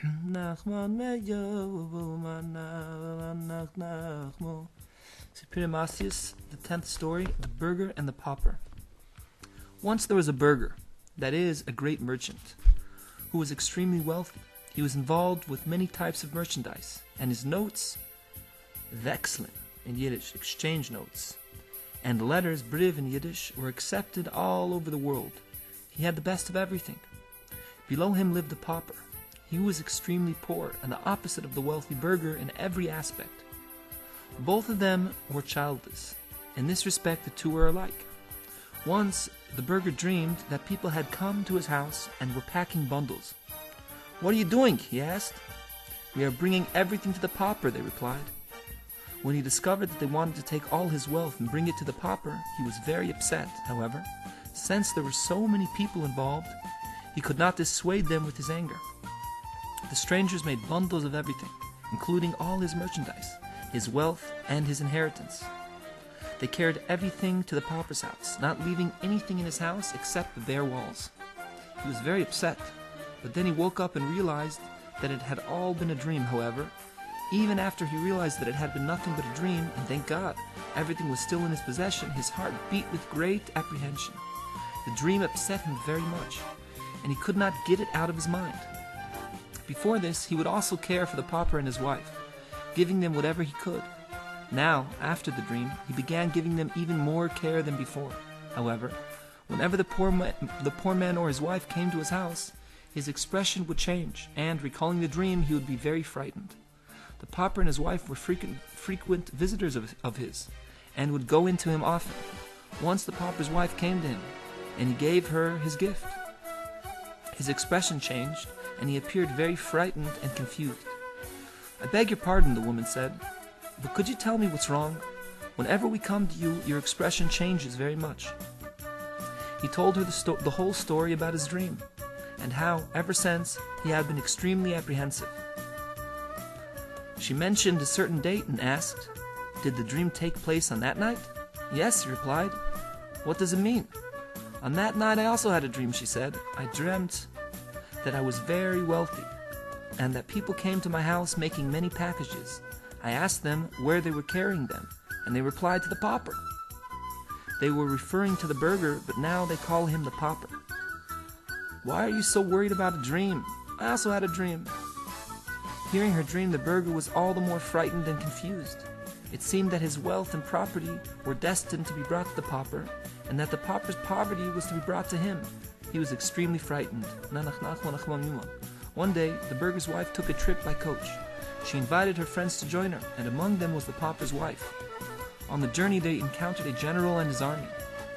Sipurei masios, the 10th story, the burgher and the pauper. Once there was a burgher, that is, a great merchant, who was extremely wealthy. He was involved with many types of merchandise, and his notes, wechseln in Yiddish, exchange notes, and letters, brief in Yiddish, were accepted all over the world. He had the best of everything. Below him lived a pauper. He was extremely poor and the opposite of the wealthy burgher in every aspect. Both of them were childless. In this respect, the two were alike. Once, the burgher dreamed that people had come to his house and were packing bundles. "What are you doing?" he asked. "We are bringing everything to the pauper," they replied. When he discovered that they wanted to take all his wealth and bring it to the pauper, he was very upset. However, since there were so many people involved, he could not dissuade them with his anger. The strangers made bundles of everything, including all his merchandise, his wealth, and his inheritance. They carried everything to the pauper's house, not leaving anything in his house except the bare walls. He was very upset, but then he woke up and realized that it had all been a dream. However, even after he realized that it had been nothing but a dream, and thank God, everything was still in his possession, his heart beat with great apprehension. The dream upset him very much, and he could not get it out of his mind. Before this, he would also care for the pauper and his wife, giving them whatever he could. Now, after the dream, he began giving them even more care than before. However, whenever the poor man or his wife came to his house, his expression would change, and, recalling the dream, he would be very frightened. The pauper and his wife were frequent visitors of his, and would go into him often. Once the pauper's wife came to him, and he gave her his gift. His expression changed, and he appeared very frightened and confused. "I beg your pardon," the woman said, "but could you tell me what's wrong? Whenever we come to you, your expression changes very much." He told her the whole story about his dream, and how, ever since, he had been extremely apprehensive. She mentioned a certain date and asked, "Did the dream take place on that night?" "Yes," he replied. "What does it mean?" "On that night I also had a dream," she said. "I dreamt that I was very wealthy, and that people came to my house making many packages. I asked them where they were carrying them, and they replied to the pauper. They were referring to the burgher, but now they call him the pauper." "Why are you so worried about a dream?" "I also had a dream." Hearing her dream, the burgher was all the more frightened and confused. It seemed that his wealth and property were destined to be brought to the pauper, and that the pauper's poverty was to be brought to him. He was extremely frightened. One day, the burgher's wife took a trip by coach. She invited her friends to join her, and among them was the pauper's wife. On the journey, they encountered a general and his army.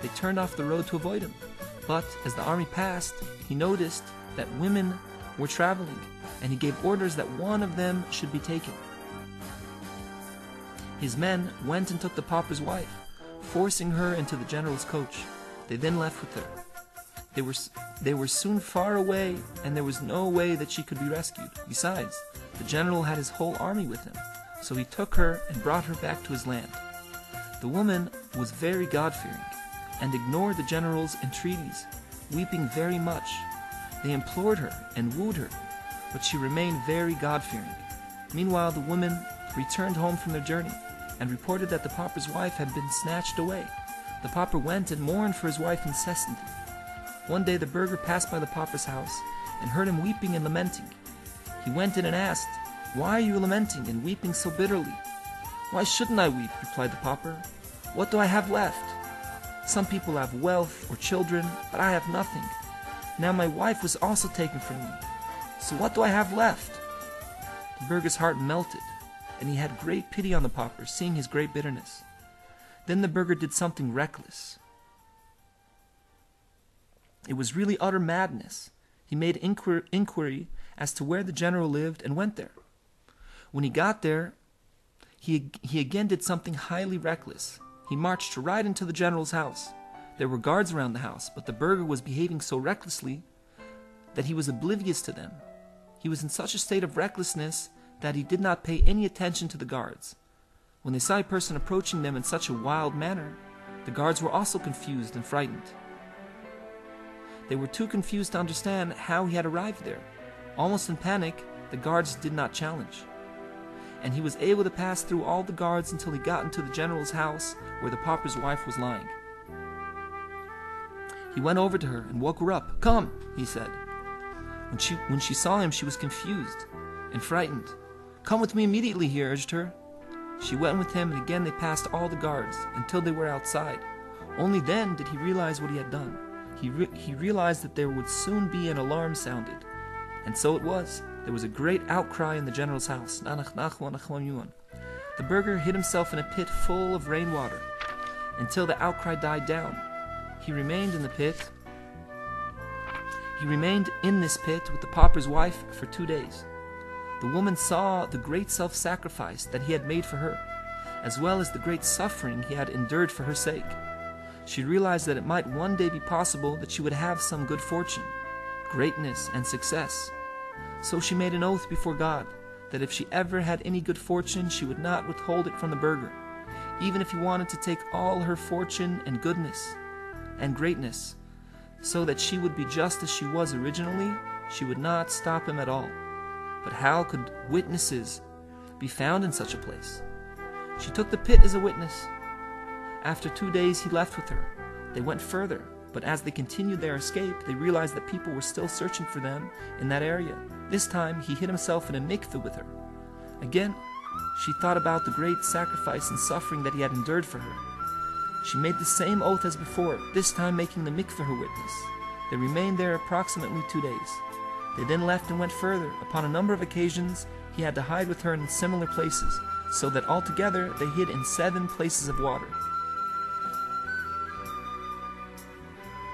They turned off the road to avoid him, but as the army passed, he noticed that women were traveling, and he gave orders that one of them should be taken. His men went and took the pauper's wife, forcing her into the general's coach. They then left with her. They were soon far away, and there was no way that she could be rescued. Besides, the general had his whole army with him, so he took her and brought her back to his land. The woman was very God-fearing, and ignored the general's entreaties, weeping very much. They implored her and wooed her, but she remained very God-fearing. Meanwhile, the women returned home from their journey, and reported that the pauper's wife had been snatched away. The pauper went and mourned for his wife incessantly. One day the burgher passed by the pauper's house, and heard him weeping and lamenting. He went in and asked, "Why are you lamenting and weeping so bitterly?" "Why shouldn't I weep?" replied the pauper. "What do I have left? Some people have wealth or children, but I have nothing. Now my wife was also taken from me. So what do I have left?" The burgher's heart melted, and he had great pity on the pauper, seeing his great bitterness. Then the burgher did something reckless. It was really utter madness. He made inquiry as to where the general lived and went there. When he got there, he again did something highly reckless. He marched right into the general's house. There were guards around the house, but the burgher was behaving so recklessly that he was oblivious to them. He was in such a state of recklessness that he did not pay any attention to the guards. When they saw a person approaching them in such a wild manner, the guards were also confused and frightened. They were too confused to understand how he had arrived there. Almost in panic, the guards did not challenge. And he was able to pass through all the guards until he got into the general's house where the pauper's wife was lying. He went over to her and woke her up. "Come," he said. When she saw him, she was confused and frightened. "Come with me immediately," he urged her. She went with him, and again they passed all the guards until they were outside. Only then did he realize what he had done. He realized that there would soon be an alarm sounded. And so it was. There was a great outcry in the general's house. The burgher hid himself in a pit full of rainwater until the outcry died down. He remained in the pit. He remained in this pit with the pauper's wife for 2 days. The woman saw the great self-sacrifice that he had made for her, as well as the great suffering he had endured for her sake. She realized that it might one day be possible that she would have some good fortune, greatness, and success. So she made an oath before God that if she ever had any good fortune, she would not withhold it from the burgher, even if he wanted to take all her fortune and goodness and greatness, so that she would be just as she was originally. She would not stop him at all. But how could witnesses be found in such a place? She took the pit as a witness. After 2 days he left with her. They went further, but as they continued their escape, they realized that people were still searching for them in that area. This time he hid himself in a mikveh with her. Again, she thought about the great sacrifice and suffering that he had endured for her. She made the same oath as before, this time making the mikveh her witness. They remained there approximately 2 days. They then left and went further. Upon a number of occasions, he had to hide with her in similar places, so that altogether they hid in 7 places of water.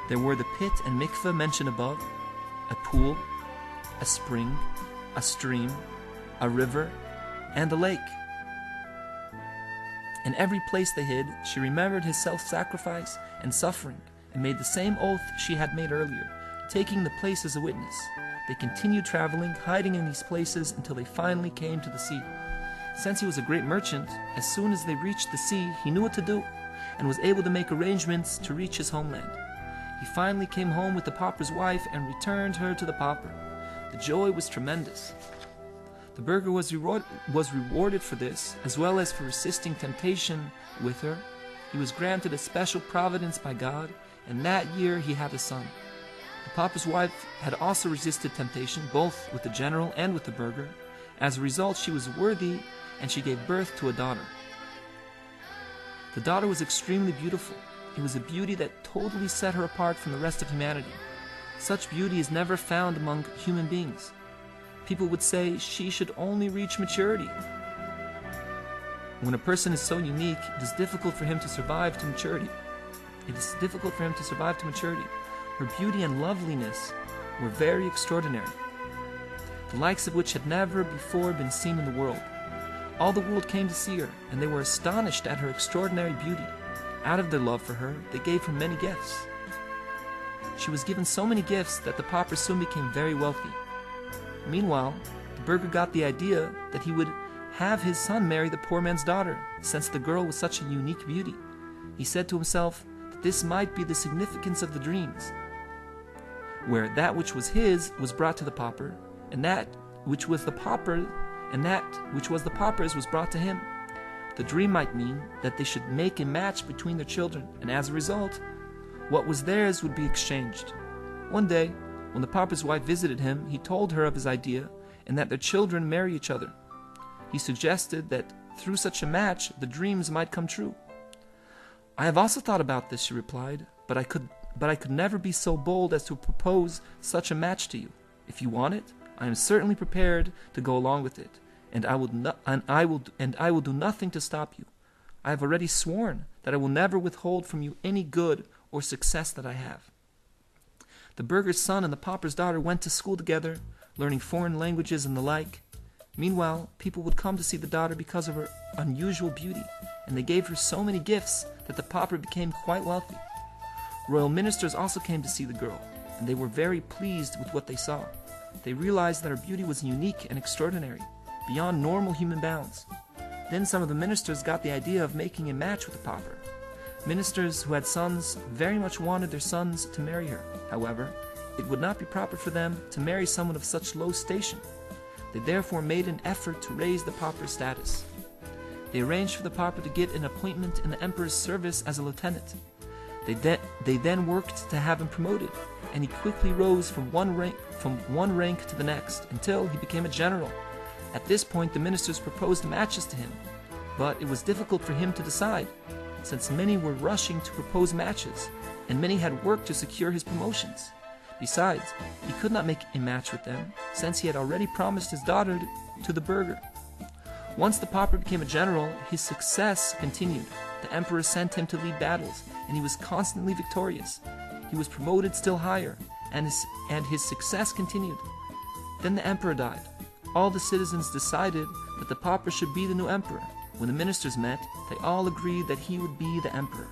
There were the pit and mikveh mentioned above, a pool, a spring, a stream, a river, and a lake. In every place they hid, she remembered his self-sacrifice and suffering, and made the same oath she had made earlier, taking the place as a witness. They continued traveling, hiding in these places until they finally came to the sea. Since he was a great merchant, as soon as they reached the sea, he knew what to do, and was able to make arrangements to reach his homeland. He finally came home with the pauper's wife and returned her to the pauper. The joy was tremendous. The burgher was rewarded for this, as well as for resisting temptation with her. He was granted a special providence by God, and that year he had a son. The pauper's wife had also resisted temptation, both with the general and with the burgher. As a result, she was worthy, and she gave birth to a daughter. The daughter was extremely beautiful. It was a beauty that totally set her apart from the rest of humanity. Such beauty is never found among human beings. People would say she should only reach maturity. When a person is so unique, it is difficult for him to survive to maturity. Her beauty and loveliness were very extraordinary, the likes of which had never before been seen in the world. All the world came to see her, and they were astonished at her extraordinary beauty. Out of their love for her, they gave her many gifts. She was given so many gifts that the pauper soon became very wealthy. Meanwhile, the burgher got the idea that he would have his son marry the poor man's daughter, since the girl was such a unique beauty. He said to himself that this might be the significance of the dreams, where that which was his was brought to the pauper, and that which was the pauper's was brought to him. The dream might mean that they should make a match between their children, and as a result, what was theirs would be exchanged. One day, when the pauper's wife visited him, he told her of his idea, and that their children marry each other. He suggested that through such a match, the dreams might come true. "I have also thought about this," she replied, but I could never be so bold as to propose such a match to you. If you want it, I am certainly prepared to go along with it, and I will do nothing to stop you. I have already sworn that I will never withhold from you any good or success that I have." The burgher's son and the pauper's daughter went to school together, learning foreign languages and the like. Meanwhile, people would come to see the daughter because of her unusual beauty, and they gave her so many gifts that the pauper became quite wealthy. Royal ministers also came to see the girl, and they were very pleased with what they saw. They realized that her beauty was unique and extraordinary, beyond normal human bounds. Then some of the ministers got the idea of making a match with the pauper. Ministers who had sons very much wanted their sons to marry her. However, it would not be proper for them to marry someone of such low station. They therefore made an effort to raise the pauper's status. They arranged for the pauper to get an appointment in the emperor's service as a lieutenant. They then worked to have him promoted, and he quickly rose from one rank to the next until he became a general. At this point, the ministers proposed matches to him, but it was difficult for him to decide, since many were rushing to propose matches, and many had worked to secure his promotions. Besides, he could not make a match with them, since he had already promised his daughter to the burgher. Once the pauper became a general, his success continued. The emperor sent him to lead battles, and he was constantly victorious. He was promoted still higher, and his success continued. Then the emperor died. All the citizens decided that the pauper should be the new emperor. When the ministers met, they all agreed that he would be the emperor.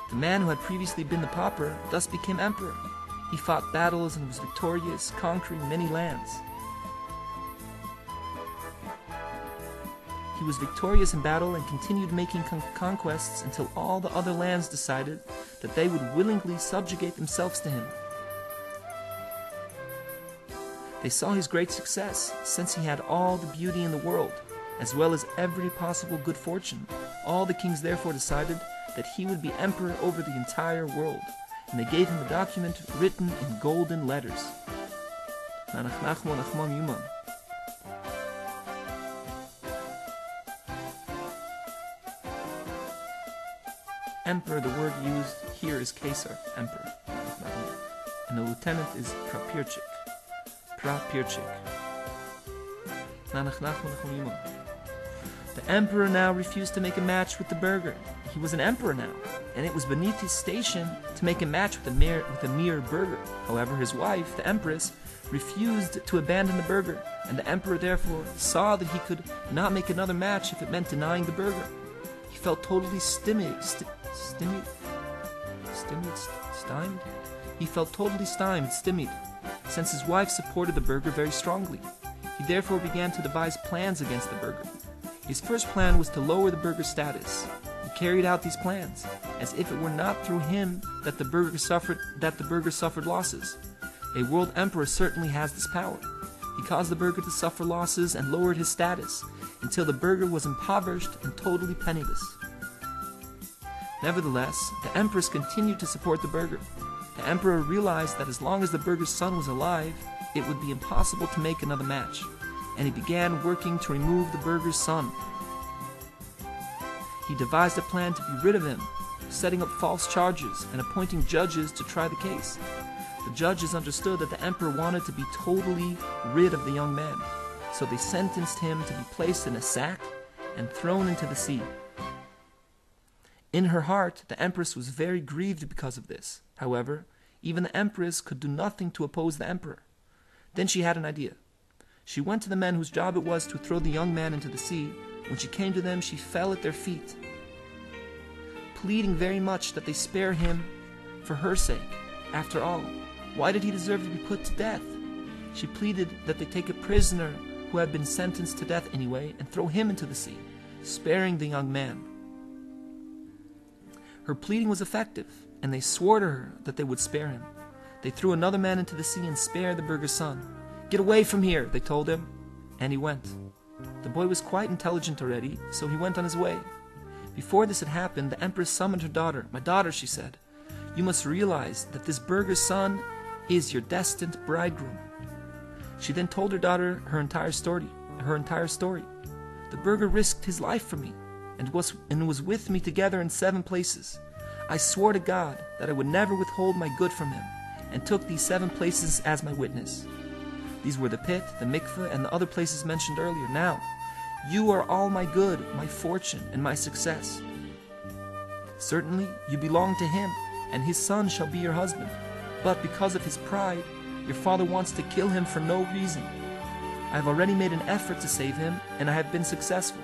The man who had previously been the pauper thus became emperor. He fought battles and was victorious, conquering many lands. He was victorious in battle and continued making conquests until all the other lands decided that they would willingly subjugate themselves to him. They saw his great success, since he had all the beauty in the world, as well as every possible good fortune. All the kings therefore decided that he would be emperor over the entire world, and they gave him a document written in golden letters. Emperor, the word used here is Caesar, emperor, and the lieutenant is prapirchik. The emperor now refused to make a match with the burgher. He was an emperor now, and it was beneath his station to make a match with a mere burgher. However, his wife, the empress, refused to abandon the burgher, and the emperor therefore saw that he could not make another match if it meant denying the burgher. He felt totally stymied. He felt totally stymied, since his wife supported the burgher very strongly. He therefore began to devise plans against the burgher. His first plan was to lower the burgher's status. He carried out these plans, as if it were not through him that the burgher suffered losses. A world emperor certainly has this power. He caused the burgher to suffer losses and lowered his status, until the burgher was impoverished and totally penniless. Nevertheless, the empress continued to support the burgher. The emperor realized that as long as the burgher's son was alive, it would be impossible to make another match, and he began working to remove the burgher's son. He devised a plan to be rid of him, setting up false charges and appointing judges to try the case. The judges understood that the emperor wanted to be totally rid of the young man, so they sentenced him to be placed in a sack and thrown into the sea. In her heart, the empress was very grieved because of this. However, even the empress could do nothing to oppose the emperor. Then she had an idea. She went to the men whose job it was to throw the young man into the sea. When she came to them, she fell at their feet, pleading very much that they spare him for her sake. After all, why did he deserve to be put to death? She pleaded that they take a prisoner who had been sentenced to death anyway and throw him into the sea, sparing the young man. Her pleading was effective, and they swore to her that they would spare him. They threw another man into the sea and spared the burgher's son. "Get away from here," they told him, and he went. The boy was quite intelligent already, so he went on his way. Before this had happened, the empress summoned her daughter. "My daughter," she said, "you must realize that this burgher's son is your destined bridegroom." She then told her daughter her entire story. "The burgher risked his life for me, and was with me together in 7 places. I swore to God that I would never withhold my good from him, and took these 7 places as my witness. These were the pit, the mikveh, and the other places mentioned earlier. Now, you are all my good, my fortune, and my success. Certainly, you belong to him, and his son shall be your husband. But because of his pride, your father wants to kill him for no reason. I have already made an effort to save him, and I have been successful.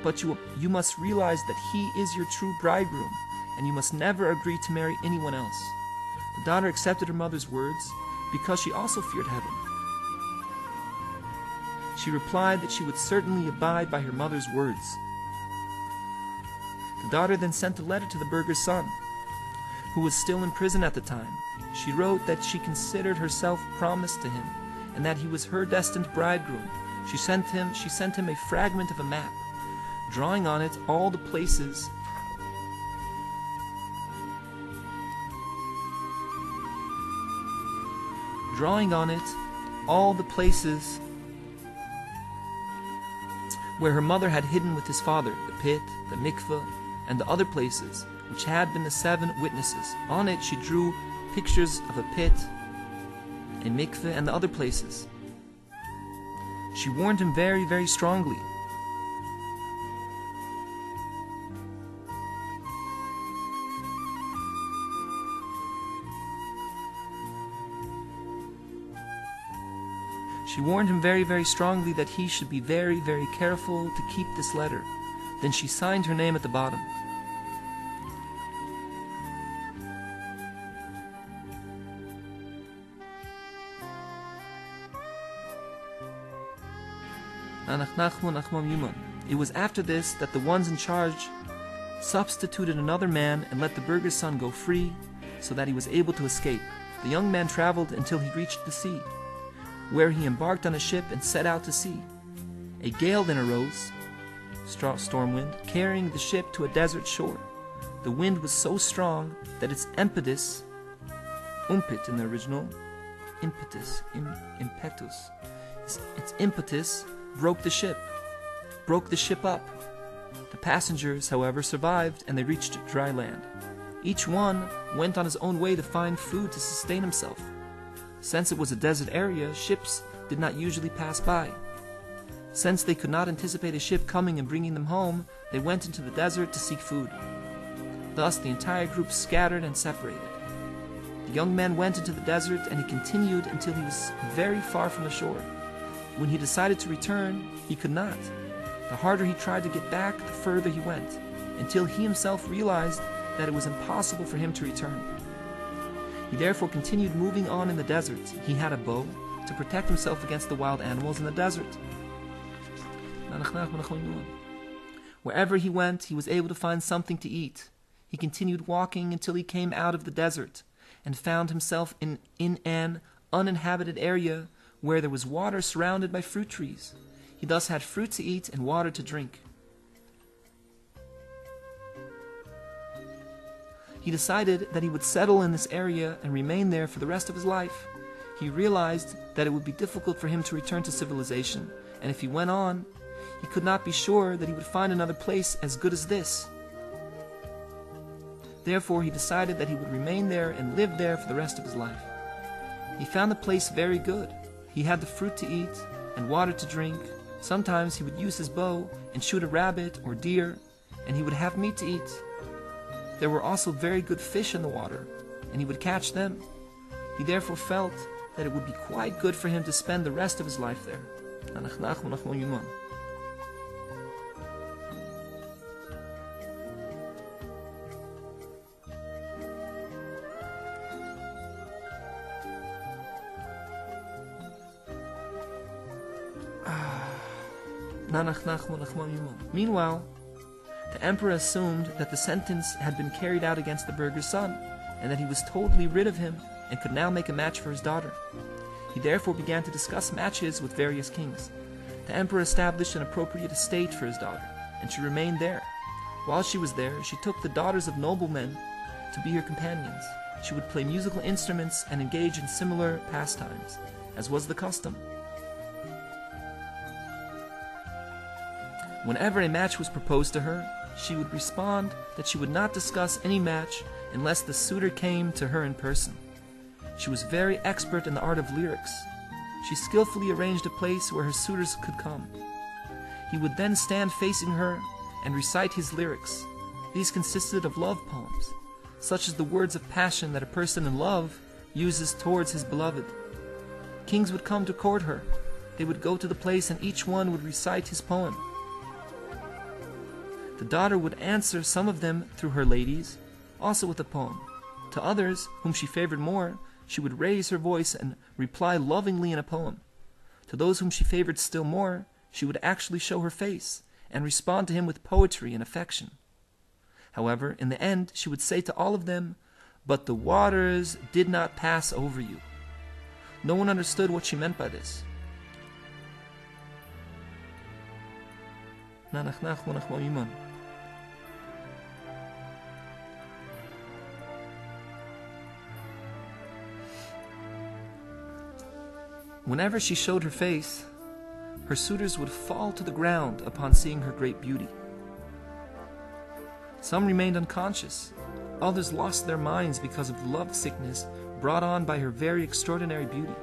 But you must realize that he is your true bridegroom, and you must never agree to marry anyone else." The daughter accepted her mother's words because she also feared heaven. She replied that she would certainly abide by her mother's words. The daughter then sent a letter to the burgher's son. who was still in prison at the time. She wrote that she considered herself promised to him, and that he was her destined bridegroom. She sent him a fragment of a map, drawing on it all the places where her mother had hidden with his father, the pit, the mikveh, and the other places, which had been the 7 witnesses. On it she drew pictures of a pit, a mikveh, and the other places. She warned him very, very strongly. She warned him very, very strongly that he should be very, very careful to keep this letter. Then she signed her name at the bottom. It was after this that the ones in charge substituted another man and let the burgher's son go free, so that he was able to escape. The young man traveled until he reached the sea, where he embarked on a ship and set out to sea. A gale then arose, storm wind, carrying the ship to a desert shore. The wind was so strong that its impetus, umpit in the original, impetus, its impetus broke the ship up. The passengers, however, survived, and they reached dry land. Each one went on his own way to find food to sustain himself. Since it was a desert area, ships did not usually pass by. Since they could not anticipate a ship coming and bringing them home, they went into the desert to seek food. Thus the entire group scattered and separated. The young man went into the desert, and he continued until he was very far from the shore. When he decided to return, he could not. The harder he tried to get back, the further he went, until he himself realized that it was impossible for him to return. He therefore continued moving on in the desert. He had a bow to protect himself against the wild animals in the desert. Wherever he went, he was able to find something to eat. He continued walking until he came out of the desert and found himself in an uninhabited area where there was water surrounded by fruit trees. He thus had fruit to eat and water to drink. He decided that he would settle in this area and remain there for the rest of his life. He realized that it would be difficult for him to return to civilization, and if he went on, he could not be sure that he would find another place as good as this. Therefore, he decided that he would remain there and live there for the rest of his life. He found the place very good. He had the fruit to eat and water to drink. Sometimes he would use his bow and shoot a rabbit or deer, and he would have meat to eat. There were also very good fish in the water, and he would catch them. He therefore felt that it would be quite good for him to spend the rest of his life there. Meanwhile, the emperor assumed that the sentence had been carried out against the burgher's son, and that he was totally rid of him and could now make a match for his daughter. He therefore began to discuss matches with various kings. The emperor established an appropriate estate for his daughter, and she remained there. While she was there, she took the daughters of noblemen to be her companions. She would play musical instruments and engage in similar pastimes, as was the custom. Whenever a match was proposed to her, she would respond that she would not discuss any match unless the suitor came to her in person. She was very expert in the art of lyrics. She skillfully arranged a place where her suitors could come. He would then stand facing her and recite his lyrics. These consisted of love poems, such as the words of passion that a person in love uses towards his beloved. Kings would come to court her. They would go to the place, and each one would recite his poem. The daughter would answer some of them through her ladies, also with a poem. To others, whom she favored more, she would raise her voice and reply lovingly in a poem. To those whom she favored still more, she would actually show her face and respond to him with poetry and affection. However, in the end, she would say to all of them, but the waters did not pass over you. No one understood what she meant by this. Whenever she showed her face, her suitors would fall to the ground upon seeing her great beauty. Some remained unconscious, others lost their minds because of the love sickness brought on by her very extraordinary beauty.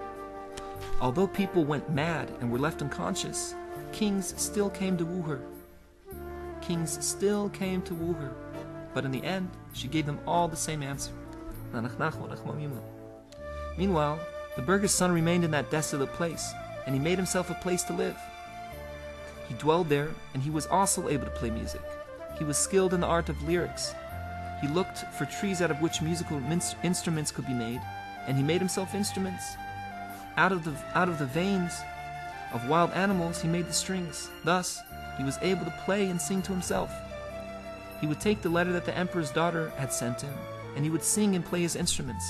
Although people went mad and were left unconscious, kings still came to woo her. Kings still came to woo her, but in the end, she gave them all the same answer. Meanwhile, the burgher's son remained in that desolate place, and he made himself a place to live. He dwelled there, and he was also able to play music. He was skilled in the art of lyrics. He looked for trees out of which musical instruments could be made, and he made himself instruments. Out of the veins of wild animals he made the strings. Thus, he was able to play and sing to himself. He would take the letter that the emperor's daughter had sent him, and he would sing and play his instruments.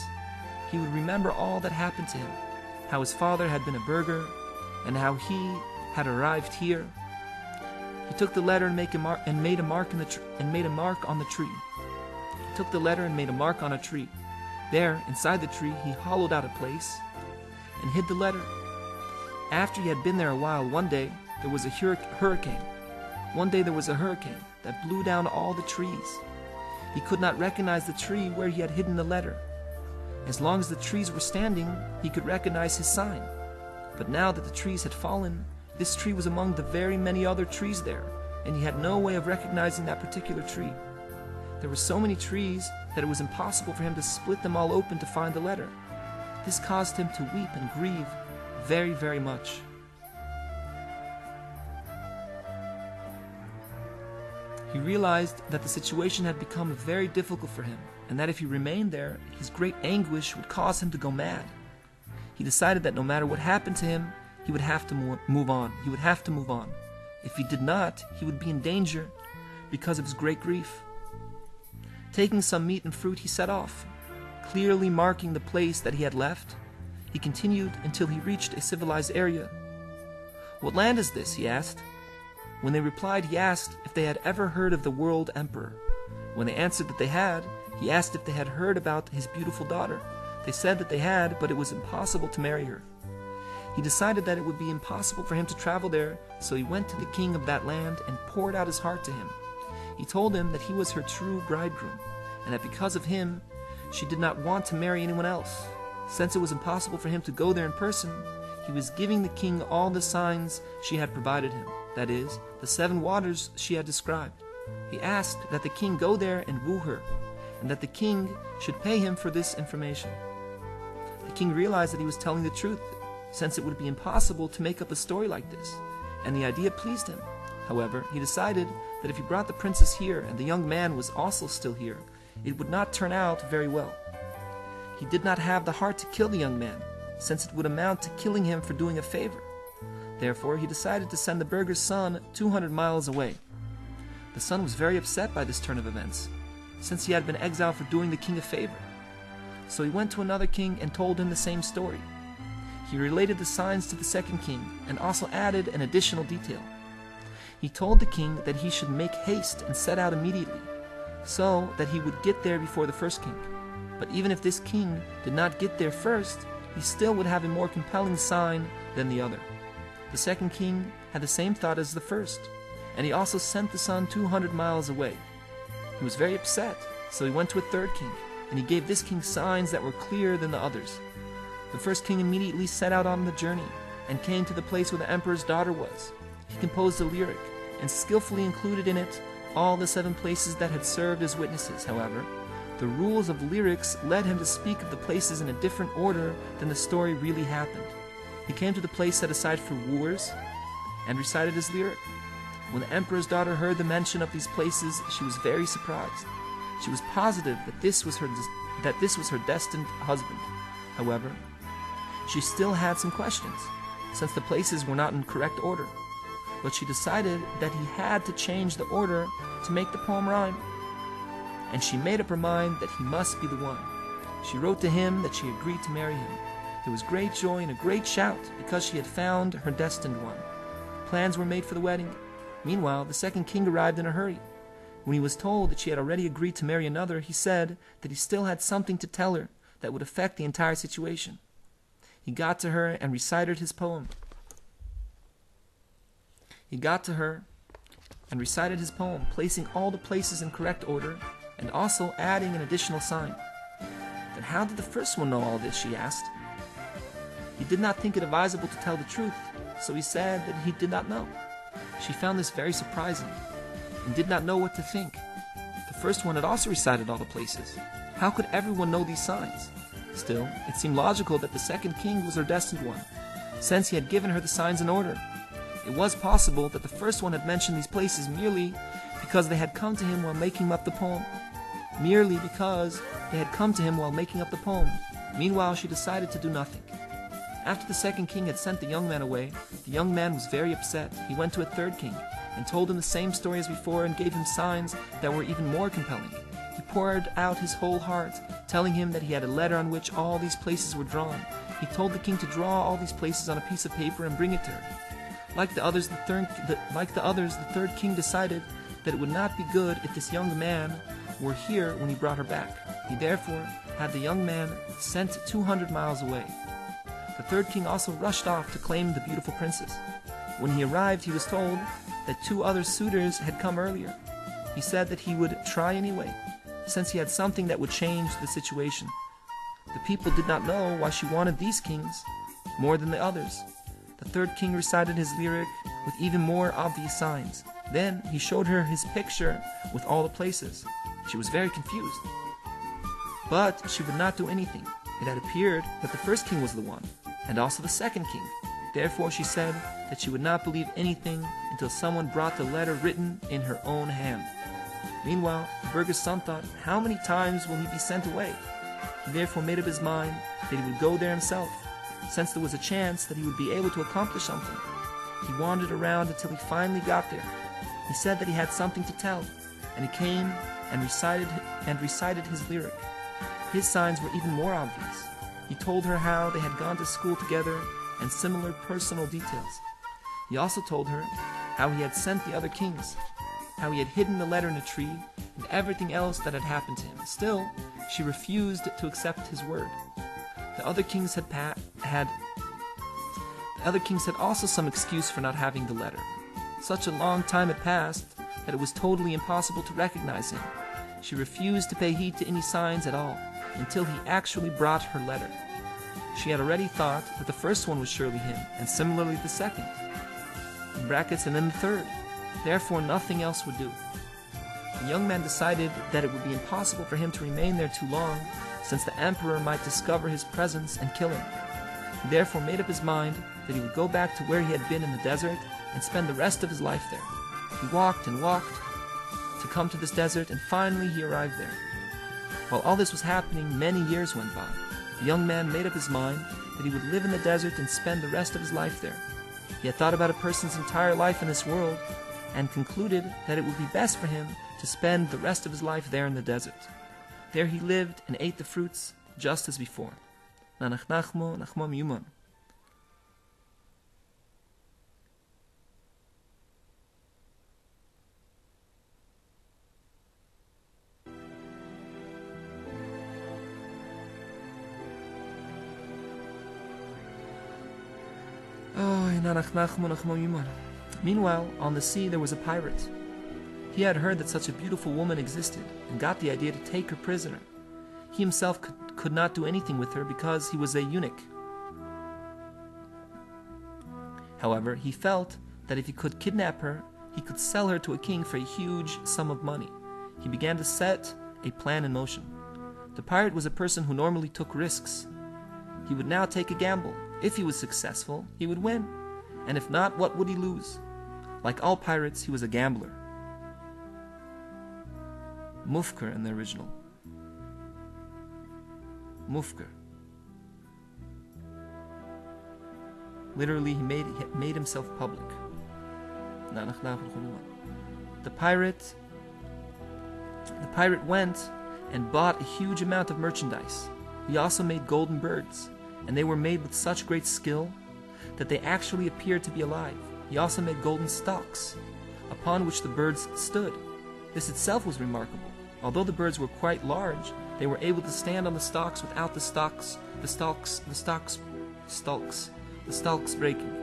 He would remember all that happened to him, how his father had been a burgher, and how he had arrived here. He took the letter and made a mark on the tree. He took the letter and made a mark on a tree. There, inside the tree, he hollowed out a place and hid the letter. After he had been there a while, one day there was a hurricane. One day there was a hurricane that blew down all the trees. He could not recognize the tree where he had hidden the letter. As long as the trees were standing, he could recognize his sign. But now that the trees had fallen, this tree was among the very many other trees there, and he had no way of recognizing that particular tree. There were so many trees that it was impossible for him to split them all open to find the letter. This caused him to weep and grieve very, very much. He realized that the situation had become very difficult for him, and that if he remained there, his great anguish would cause him to go mad. He decided that no matter what happened to him, he would have to move on. He would have to move on. If he did not, he would be in danger because of his great grief. Taking some meat and fruit, he set off. Clearly marking the place that he had left, he continued until he reached a civilized area. "What land is this?" he asked. When they replied, he asked if they had ever heard of the world emperor. When they answered that they had, he asked if they had heard about his beautiful daughter. They said that they had, but it was impossible to marry her. He decided that it would be impossible for him to travel there, so he went to the king of that land and poured out his heart to him. He told him that he was her true bridegroom, and that because of him, she did not want to marry anyone else. Since it was impossible for him to go there in person, he was giving the king all the signs she had provided him, that is, the 7 waters she had described. He asked that the king go there and woo her, and that the king should pay him for this information. The king realized that he was telling the truth, since it would be impossible to make up a story like this, and the idea pleased him. However, he decided that if he brought the princess here and the young man was also still here, it would not turn out very well. He did not have the heart to kill the young man, since it would amount to killing him for doing a favor. Therefore, he decided to send the burgher's son 200 miles away. The son was very upset by this turn of events, since he had been exiled for doing the king a favor. So he went to another king and told him the same story. He related the signs to the second king and also added an additional detail. He told the king that he should make haste and set out immediately, so that he would get there before the first king. But even if this king did not get there first, he still would have a more compelling sign than the other. The second king had the same thought as the first, and he also sent the son 200 miles away. He was very upset, so he went to a third king, and he gave this king signs that were clearer than the others. The first king immediately set out on the journey, and came to the place where the emperor's daughter was. He composed a lyric, and skillfully included in it all the 7 places that had served as witnesses. However, the rules of lyrics led him to speak of the places in a different order than the story really happened. He came to the place set aside for wooers, and recited his lyric. When the emperor's daughter heard the mention of these places, she was very surprised. She was positive that this was her destined husband. However, she still had some questions, since the places were not in correct order. But she decided that he had to change the order to make the poem rhyme. And she made up her mind that he must be the one. She wrote to him that she agreed to marry him. There was great joy and a great shout because she had found her destined one. Plans were made for the wedding. Meanwhile, the second king arrived in a hurry. When he was told that she had already agreed to marry another, he said that he still had something to tell her that would affect the entire situation. He got to her and recited his poem. Placing all the places in correct order and also adding an additional sign. Then how did the first one know all this, she asked. He did not think it advisable to tell the truth, so he said that he did not know. She found this very surprising and did not know what to think. The first one had also recited all the places. How could everyone know these signs? Still, it seemed logical that the second king was her destined one, since he had given her the signs in order. It was possible that the first one had mentioned these places merely because they had come to him while making up the poem. Meanwhile, she decided to do nothing. After the second king had sent the young man away, the young man was very upset. He went to a third king and told him the same story as before and gave him signs that were even more compelling. He poured out his whole heart, telling him that he had a letter on which all these places were drawn. He told the king to draw all these places on a piece of paper and bring it to her. Like the others, the third king decided that it would not be good if this young man were here when he brought her back. He therefore had the young man sent 200 miles away. The third king also rushed off to claim the beautiful princess. When he arrived, he was told that 2 other suitors had come earlier. He said that he would try anyway, since he had something that would change the situation. The people did not know why she wanted these kings more than the others. The third king recited his lyric with even more obvious signs. Then he showed her his picture with all the places. She was very confused. But she would not do anything. It had appeared that the first king was the one, and also the second king. Therefore she said that she would not believe anything until someone brought the letter written in her own hand. Meanwhile, the burgher's son thought, how many times will he be sent away? He therefore made up his mind that he would go there himself, since there was a chance that he would be able to accomplish something. He wandered around until he finally got there. He said that he had something to tell, and he came and recited his lyric. His signs were even more obvious. He told her how they had gone to school together and similar personal details. He also told her how he had sent the other kings, how he had hidden the letter in a tree, and everything else that had happened to him. Still, she refused to accept his word. The other kings had also some excuse for not having the letter. Such a long time had passed that it was totally impossible to recognize him. She refused to pay heed to any signs at all until he actually brought her letter. She had already thought that the first one was surely him, and similarly the second, in brackets, and then the third. Therefore nothing else would do. The young man decided that it would be impossible for him to remain there too long, since the emperor might discover his presence and kill him. He therefore made up his mind that he would go back to where he had been in the desert and spend the rest of his life there. He walked and walked to come to this desert, and finally he arrived there. While all this was happening, many years went by. The young man made up his mind that he would live in the desert and spend the rest of his life there. He had thought about a person's entire life in this world and concluded that it would be best for him to spend the rest of his life there in the desert. There he lived and ate the fruits just as before. Mamon. Meanwhile, on the sea there was a pirate. He had heard that such a beautiful woman existed and got the idea to take her prisoner. He himself could not do anything with her because he was a eunuch. However, he felt that if he could kidnap her, he could sell her to a king for a huge sum of money. He began to set a plan in motion. The pirate was a person who normally took risks. He would now take a gamble. If he was successful, he would win. And if not, what would he lose? Like all pirates, he was a gambler. Mufker in the original. Mufker. Literally, he made himself public. The pirate went and bought a huge amount of merchandise. He also made golden birds, and they were made with such great skill that they actually appeared to be alive. He also made golden stalks, upon which the birds stood. This itself was remarkable. Although the birds were quite large, they were able to stand on the stalks without the stalks breaking.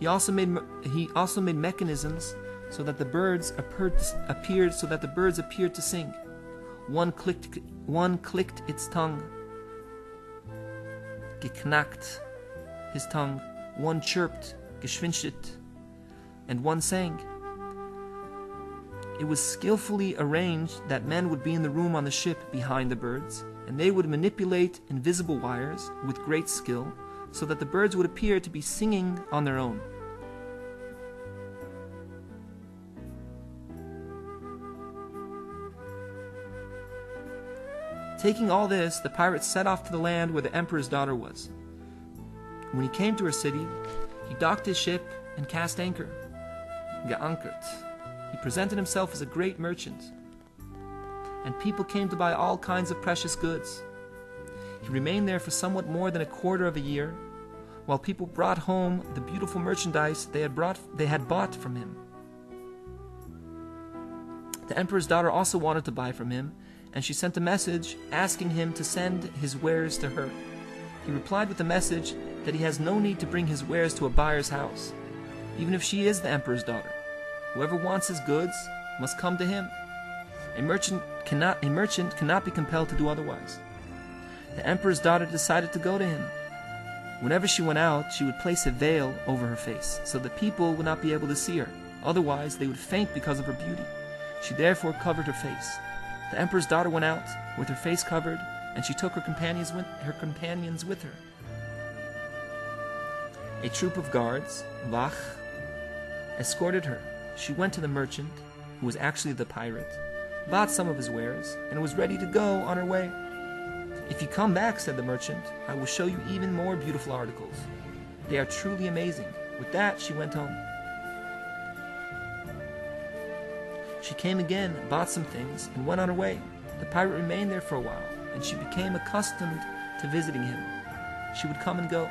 He also made mechanisms so that the birds appeared to sing. One clicked its tongue, geknackt his tongue. One chirped, geschwinschtet, and one sang. It was skillfully arranged that men would be in the room on the ship behind the birds, and they would manipulate invisible wires with great skill so that the birds would appear to be singing on their own. Taking all this, the pirate set off to the land where the emperor's daughter was. When he came to her city, he docked his ship and cast anchor. Geankert. He presented himself as a great merchant, and people came to buy all kinds of precious goods. He remained there for somewhat more than a quarter of a year, while people brought home the beautiful merchandise they had bought from him. The emperor's daughter also wanted to buy from him, and she sent a message asking him to send his wares to her. He replied with a message that he has no need to bring his wares to a buyer's house, even if she is the emperor's daughter. Whoever wants his goods must come to him. A merchant cannot be compelled to do otherwise. The emperor's daughter decided to go to him. Whenever she went out, she would place a veil over her face, so that people would not be able to see her. Otherwise, they would faint because of her beauty. She therefore covered her face. The emperor's daughter went out with her face covered, and she took her companions with her. A troop of guards, Vach, escorted her. She went to the merchant, who was actually the pirate, bought some of his wares, and was ready to go on her way. "If you come back," said the merchant, "I will show you even more beautiful articles. They are truly amazing." With that, she went home. She came again, bought some things, and went on her way. The pirate remained there for a while, and she became accustomed to visiting him. She would come and go.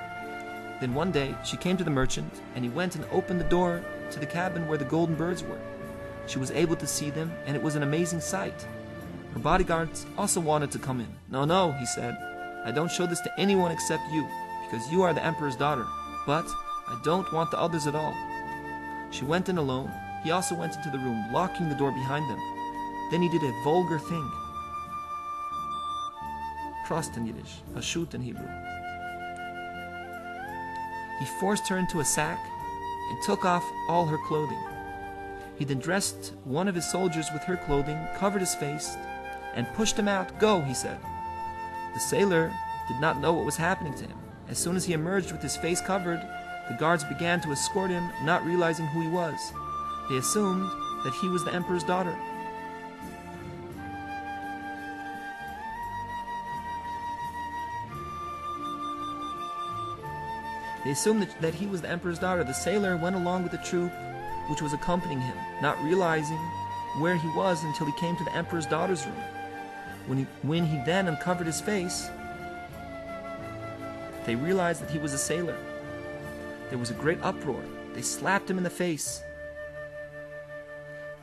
Then one day, she came to the merchant, and he went and opened the door to the cabin where the golden birds were. She was able to see them, and it was an amazing sight. Her bodyguards also wanted to come in. "No, no," he said, "I don't show this to anyone except you, because you are the emperor's daughter, but I don't want the others at all." She went in alone. He also went into the room, locking the door behind them. Then he did a vulgar thing. Prost in Yiddish, pashut in Hebrew. He forced her into a sack and took off all her clothing. He then dressed one of his soldiers with her clothing, covered his face, and pushed him out. "Go," he said. The sailor did not know what was happening to him. As soon as he emerged with his face covered, the guards began to escort him, not realizing who he was. They assumed that he was the emperor's daughter. The sailor went along with the troop which was accompanying him, not realizing where he was until he came to the emperor's daughter's room. When he then uncovered his face, they realized that he was a sailor. There was a great uproar. They slapped him in the face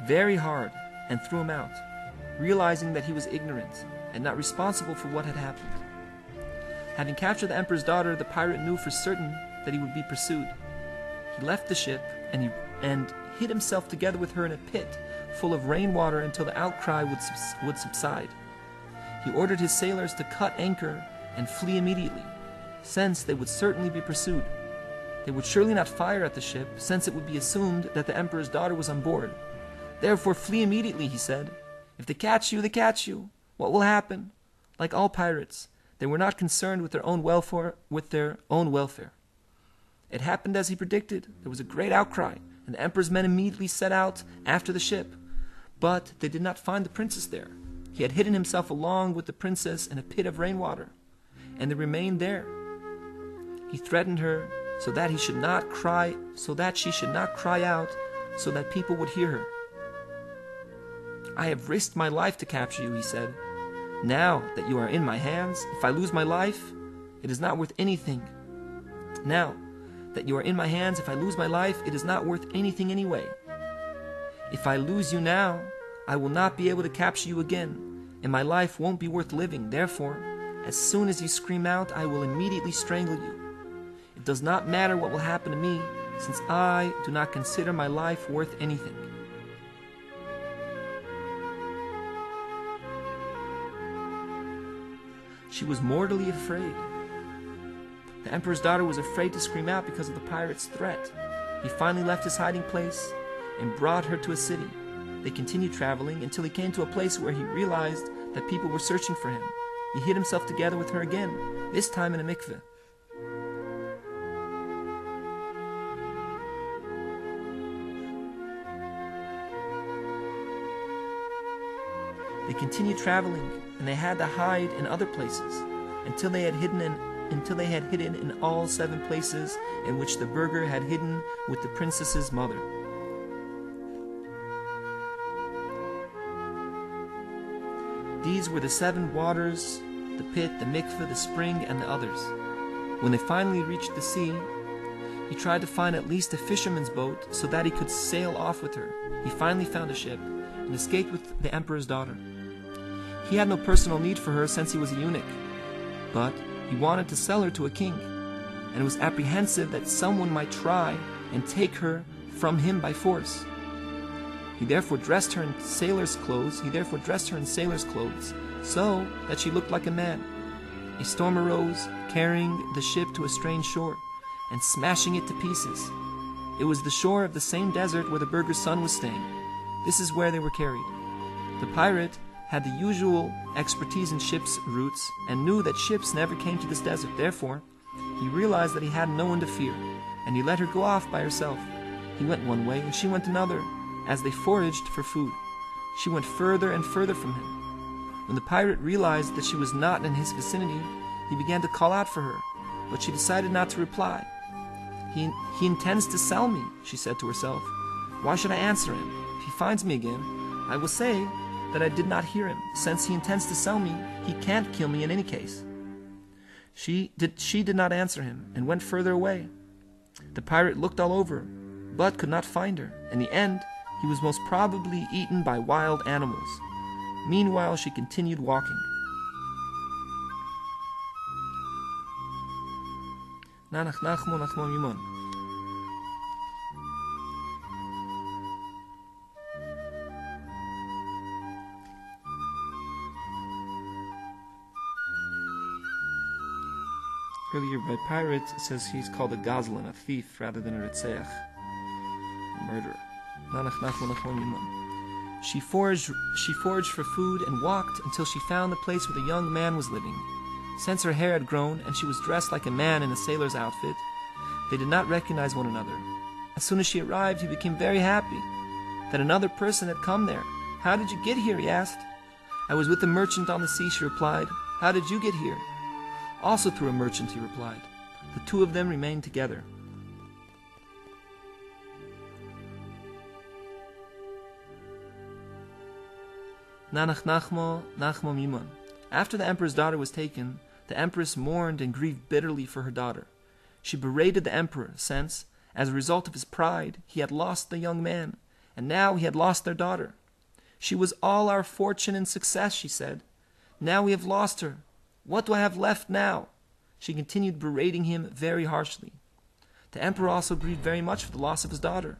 very hard and threw him out, realizing that he was ignorant and not responsible for what had happened. Having captured the emperor's daughter, the pirate knew for certain that he would be pursued. He left the ship and hid himself together with her in a pit full of rainwater until the outcry would subside. He ordered his sailors to cut anchor and flee immediately, since they would certainly be pursued. They would surely not fire at the ship, since it would be assumed that the emperor's daughter was on board. "Therefore flee immediately," he said. "If they catch you, they catch you. What will happen?" Like all pirates, they were not concerned with their own welfare. It happened as he predicted. There was a great outcry, and the emperor's men immediately set out after the ship. But they did not find the princess there. He had hidden himself along with the princess in a pit of rainwater, and they remained there. He threatened her so that she should not cry out, so that people would hear her. "I have risked my life to capture you," he said. Now that you are in my hands, if I lose my life, it is not worth anything. Now that you are in my hands, if I lose my life, it is not worth anything anyway. If I lose you now, I will not be able to capture you again, and my life won't be worth living. Therefore, as soon as you scream out, I will immediately strangle you. It does not matter what will happen to me, since I do not consider my life worth anything. She was mortally afraid. The emperor's daughter was afraid to scream out because of the pirate's threat. He finally left his hiding place and brought her to a city. They continued traveling until he came to a place where he realized that people were searching for him. He hid himself together with her again, this time in a mikveh. They continued traveling, and they had to hide in other places until they had hidden in all 7 places in which the burgher had hidden with the princess's mother. These were the 7 waters, the pit, the mikveh, the spring, and the others. When they finally reached the sea, he tried to find at least a fisherman's boat so that he could sail off with her. He finally found a ship and escaped with the emperor's daughter. He had no personal need for her since he was a eunuch, but he wanted to sell her to a king, and was apprehensive that someone might try and take her from him by force. He therefore dressed her in sailor's clothes, so that she looked like a man. A storm arose, carrying the ship to a strange shore, and smashing it to pieces. It was the shore of the same desert where the burgher's son was staying. This is where they were carried. The pirate had the usual expertise in ships' routes, and knew that ships never came to this desert. Therefore, he realized that he had no one to fear, and he let her go off by herself. He went one way, and she went another, as they foraged for food. She went further and further from him. When the pirate realized that she was not in his vicinity, he began to call out for her, but she decided not to reply. He intends to sell me, she said to herself. Why should I answer him? If he finds me again, I will say that I did not hear him. Since he intends to sell me, he can't kill me in any case. She did not answer him, and went further away. The pirate looked all over, but could not find her. In the end, he was most probably eaten by wild animals. Meanwhile, she continued walking. Memon. Earlier by pirate, it says he's called a gazlan, a thief, rather than a ritzeach, a murderer. She foraged for food and walked until she found the place where the young man was living. Since her hair had grown and she was dressed like a man in a sailor's outfit, they did not recognize one another. As soon as she arrived, he became very happy that another person had come there. How did you get here? He asked. I was with a merchant on the sea, she replied. How did you get here? Also through a merchant, he replied. The two of them remained together. After the emperor's daughter was taken, the empress mourned and grieved bitterly for her daughter. She berated the emperor, since, as a result of his pride, he had lost the young man, and now he had lost their daughter. She was all our fortune and success, she said. Now we have lost her. What do I have left now? She continued berating him very harshly. The emperor also grieved very much for the loss of his daughter.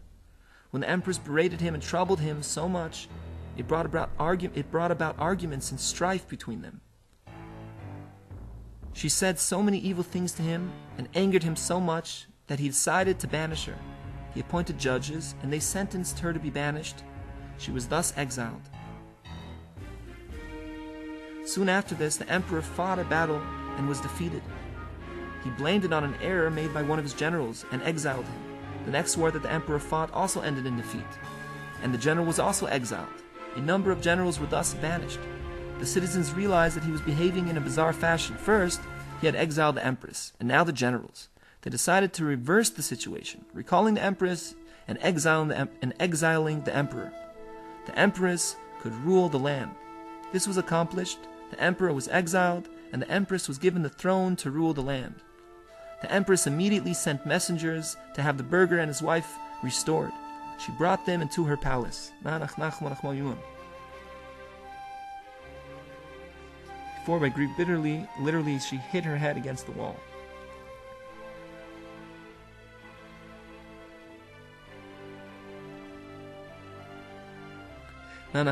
When the empress berated him and troubled him so much, it brought about arguments and strife between them. She said so many evil things to him and angered him so much that he decided to banish her. He appointed judges, and they sentenced her to be banished. She was thus exiled. Soon after this, the emperor fought a battle and was defeated. He blamed it on an error made by one of his generals and exiled him. The next war that the emperor fought also ended in defeat, and the general was also exiled. A number of generals were thus banished. The citizens realized that he was behaving in a bizarre fashion. First, he had exiled the empress, and now the generals. They decided to reverse the situation, recalling the empress and exiling the emperor. The empress could rule the land. This was accomplished The emperor was exiled, and the empress was given the throne to rule the land. The empress immediately sent messengers to have the burgher and his wife restored. She brought them into her palace. Before, by grief bitterly, literally, she hit her head against the wall. When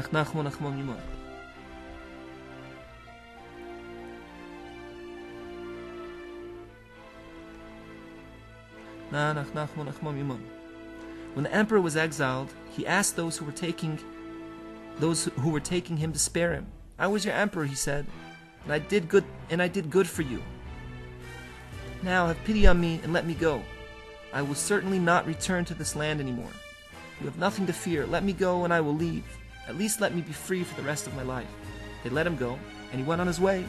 the emperor was exiled, he asked those who were taking him to spare him. "I was your emperor," he said, and I did good for you. Now have pity on me and let me go. I will certainly not return to this land anymore. You have nothing to fear. Let me go and I will leave. At least let me be free for the rest of my life." They let him go, and he went on his way.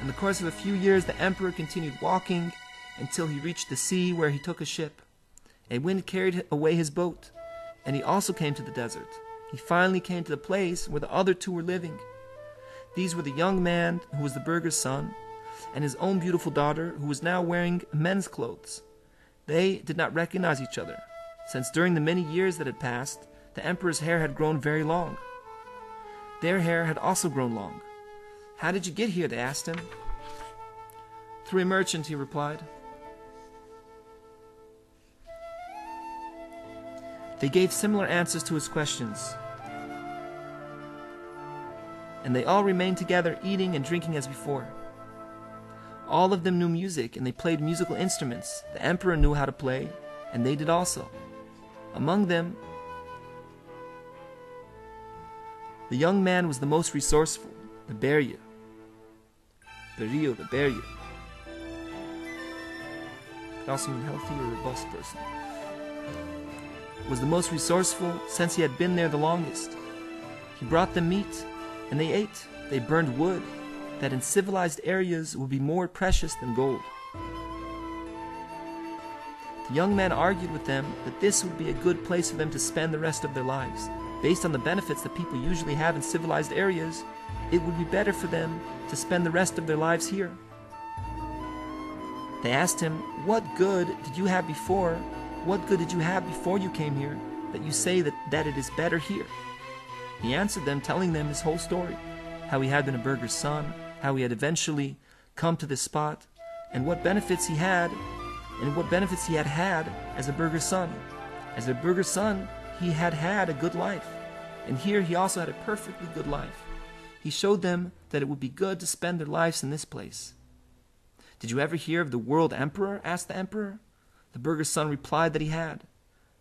In the course of a few years, the emperor continued walking until he reached the sea, where he took a ship. A wind carried away his boat, and he also came to the desert. He finally came to the place where the other two were living. These were the young man who was the burgher's son, and his own beautiful daughter, who was now wearing men's clothes. They did not recognize each other, since during the many years that had passed, the emperor's hair had grown very long. Their hair had also grown long. "How did you get here?" they asked him. "Through a merchant," he replied. They gave similar answers to his questions, and they all remained together, eating and drinking as before. All of them knew music, and they played musical instruments. The emperor knew how to play, and they did also. Among them, the young man was the most resourceful, the בע'ה. The בע'ה. Could also mean healthy or robust person. Was the most resourceful since he had been there the longest. He brought them meat, and they ate. They burned wood that in civilized areas would be more precious than gold. The young man argued with them that this would be a good place for them to spend the rest of their lives. Based on the benefits that people usually have in civilized areas, it would be better for them to spend the rest of their lives here. They asked him, "What good did you have before? What good did you have before you came here, that you say that it is better here?" He answered them, telling them his whole story, how he had been a burgher's son, how he had eventually come to this spot, and what benefits he had, had as a burgher's son. As a burgher's son, he had had a good life, and here he also had a perfectly good life. He showed them that it would be good to spend their lives in this place. "Did you ever hear of the world emperor?" asked the emperor. The burgher's son replied that he had.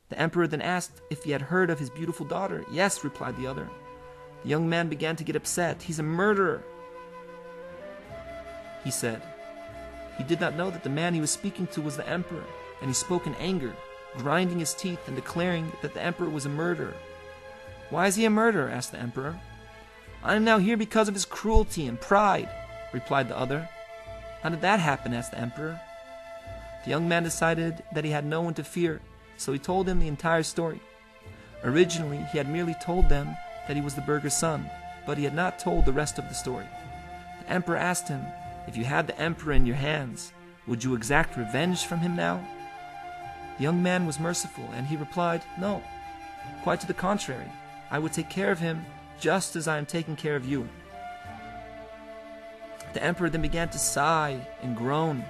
The emperor then asked if he had heard of his beautiful daughter. "Yes," replied the other. The young man began to get upset. "He's a murderer," he said. He did not know that the man he was speaking to was the emperor, and he spoke in anger, grinding his teeth and declaring that the emperor was a murderer. "Why is he a murderer?" asked the emperor. "I am now here because of his cruelty and pride," replied the other. "How did that happen?" asked the emperor. The young man decided that he had no one to fear, so he told them the entire story. Originally, he had merely told them that he was the burgher's son, but he had not told the rest of the story. The emperor asked him, "If you had the emperor in your hands, would you exact revenge from him now?" The young man was merciful, and he replied, "No, quite to the contrary. I would take care of him just as I am taking care of you." The emperor then began to sigh and groan.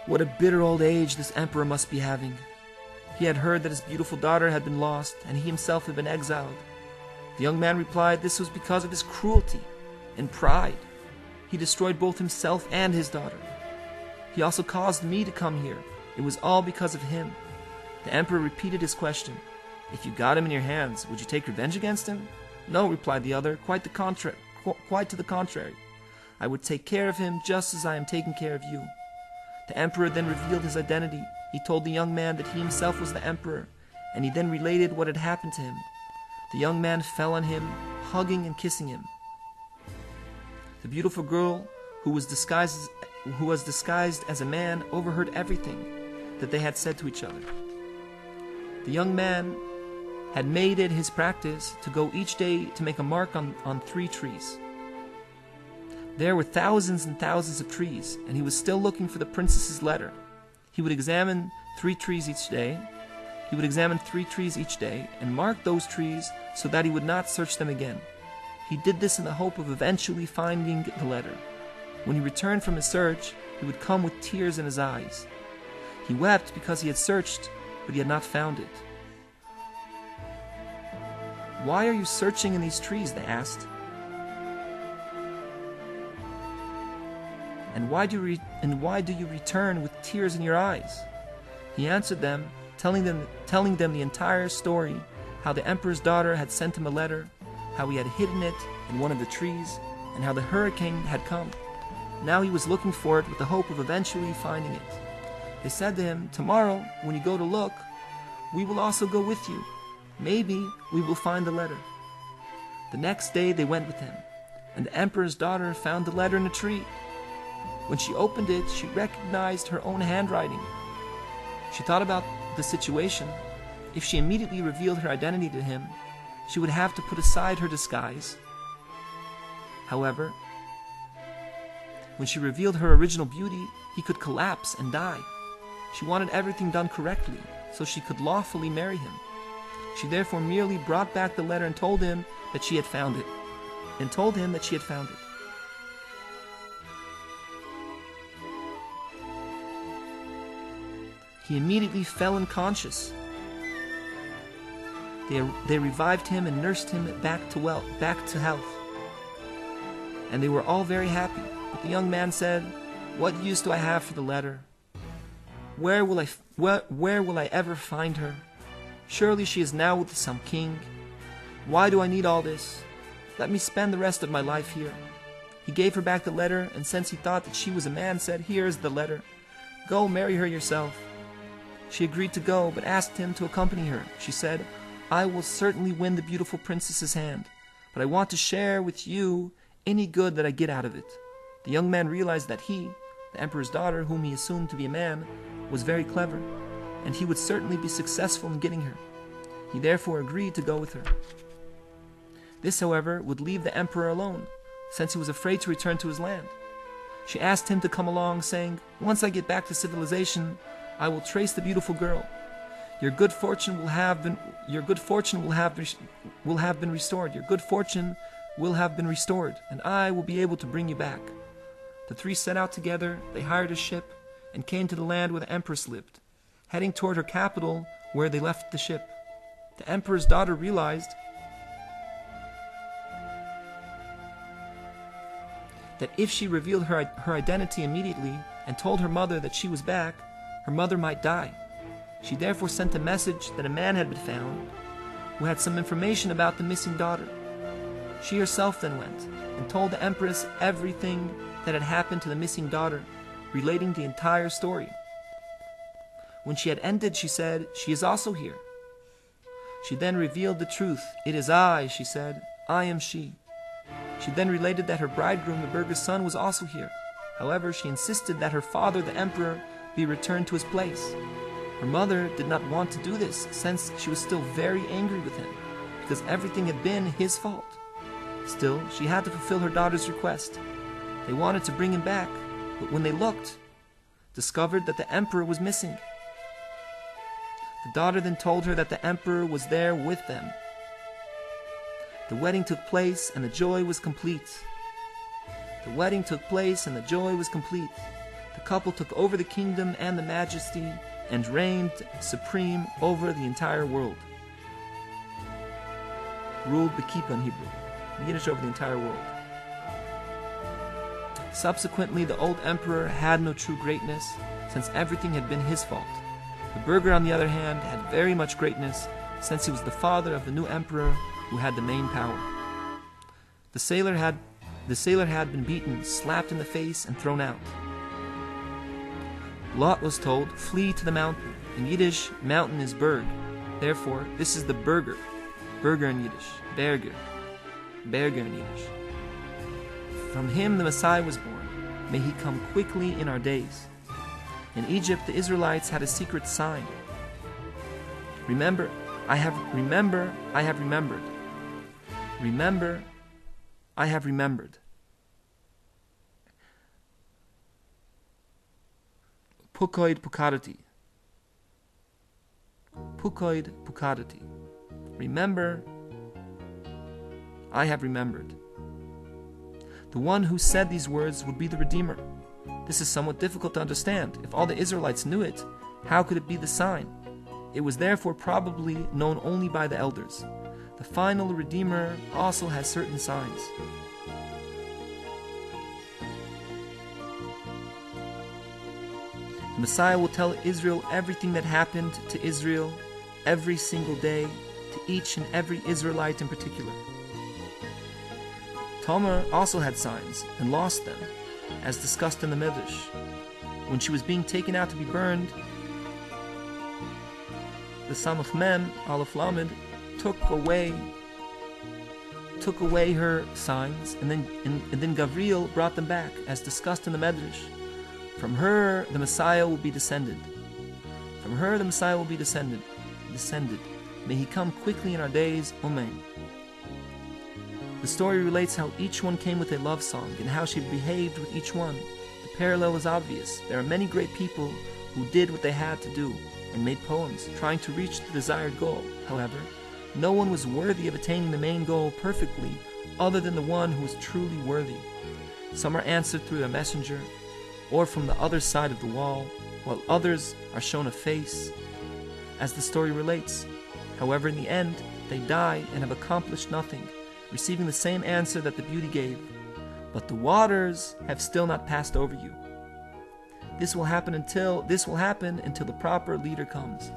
What a bitter old age this emperor must be having. He had heard that his beautiful daughter had been lost, and he himself had been exiled. The young man replied this was because of his cruelty and pride. He destroyed both himself and his daughter. He also caused me to come here. It was all because of him. The emperor repeated his question. "If you got him in your hands, would you take revenge against him?" "No," replied the other, quite to the contrary. I would take care of him just as I am taking care of you." The emperor then revealed his identity. He told the young man that he himself was the emperor, and he then related what had happened to him. The young man fell on him, hugging and kissing him. The beautiful girl, who was disguised as a man, overheard everything that they had said to each other. The young man had made it his practice to go each day to make a mark on 3 trees. There were thousands and thousands of trees, and he was still looking for the princess's letter. He would examine 3 trees each day. He would examine 3 trees each day and mark those trees so that he would not search them again. He did this in the hope of eventually finding the letter. When he returned from his search, he would come with tears in his eyes. He wept because he had searched, but he had not found it. "Why are you searching in these trees?" they asked. And why do you return with tears in your eyes?" He answered them, telling them the entire story, how the emperor's daughter had sent him a letter, how he had hidden it in one of the trees, and how the hurricane had come. Now he was looking for it with the hope of eventually finding it. They said to him, "Tomorrow, when you go to look, we will also go with you. Maybe we will find the letter." The next day they went with him, and the emperor's daughter found the letter in a tree. When she opened it, she recognized her own handwriting. She thought about the situation. If she immediately revealed her identity to him, she would have to put aside her disguise. However, when she revealed her original beauty, he could collapse and die. She wanted everything done correctly, so she could lawfully marry him. She therefore merely brought back the letter and told him that she had found it. He immediately fell unconscious. They revived him and nursed him back to health. And they were all very happy. But the young man said, "What use do I have for the letter? Where will I ever find her? Surely she is now with some king. Why do I need all this? Let me spend the rest of my life here." He gave her back the letter, and since he thought that she was a man, said, "Here is the letter. Go marry her yourself." She agreed to go, but asked him to accompany her. She said, "I will certainly win the beautiful princess's hand, but I want to share with you any good that I get out of it." The young man realized that he, the emperor's daughter, whom he assumed to be a man, was very clever, and he would certainly be successful in getting her. He therefore agreed to go with her. This, however, would leave the emperor alone, since he was afraid to return to his land. She asked him to come along, saying, "Once I get back to civilization, I will trace the beautiful girl. Your good fortune will have been restored, and I will be able to bring you back." The 3 set out together. They hired a ship and came to the land where the empress lived, heading toward her capital, where they left the ship. The emperor's daughter realized that if she revealed her identity immediately and told her mother that she was back, her mother might die. She therefore sent a message that a man had been found who had some information about the missing daughter. She herself then went and told the empress everything that had happened to the missing daughter, relating the entire story. When she had ended, she said, "She is also here." She then revealed the truth. "It is I," she said. "I am she." She then related that her bridegroom, the burgher's son, was also here. However, she insisted that her father, the emperor, be returned to his place. Her mother did not want to do this, since she was still very angry with him, because everything had been his fault. Still, she had to fulfill her daughter's request. They wanted to bring him back, but when they looked, discovered that the emperor was missing. The daughter then told her that the emperor was there with them. The wedding took place, and the joy was complete. The couple took over the kingdom and the majesty, and reigned supreme over the entire world. Ruled b'kippah in Hebrew, in Yiddish, over the entire world. Subsequently, the old emperor had no true greatness, since everything had been his fault. The burgher, on the other hand, had very much greatness, since he was the father of the new emperor who had the main power. The sailor had been beaten, slapped in the face, and thrown out. Lot was told, "Flee to the mountain." In Yiddish, mountain is berg. Therefore, this is the burgher. Burgher in Yiddish. Berger. Berger in Yiddish. From him the Messiah was born. May he come quickly in our days. In Egypt, the Israelites had a secret sign. Remember, I have remembered. Remember, I have remembered. Pukoid pukadati. Pukoid pukadati. Remember, I have remembered. The one who said these words would be the Redeemer. This is somewhat difficult to understand. If all the Israelites knew it, how could it be the sign? It was therefore probably known only by the elders. The final Redeemer also has certain signs. The Messiah will tell Israel everything that happened to Israel every single day, to each and every Israelite in particular. Tamar also had signs and lost them, as discussed in the Midrash. When she was being taken out to be burned, the Samach Mem, Aleph Lamed, took away her signs, and then Gavriel brought them back, as discussed in the Midrash. From her the Messiah will be descended. From her the Messiah will be descended. May he come quickly in our days. Amen. The story relates how each one came with a love song and how she behaved with each one. The parallel is obvious. There are many great people who did what they had to do and made poems trying to reach the desired goal. However, no one was worthy of attaining the main goal perfectly other than the one who was truly worthy. Some are answered through a messenger or from the other side of the wall, while others are shown a face, as the story relates. However, in the end, they die and have accomplished nothing, receiving the same answer that the beauty gave. But the waters have still not passed over you. This will happen until the proper leader comes.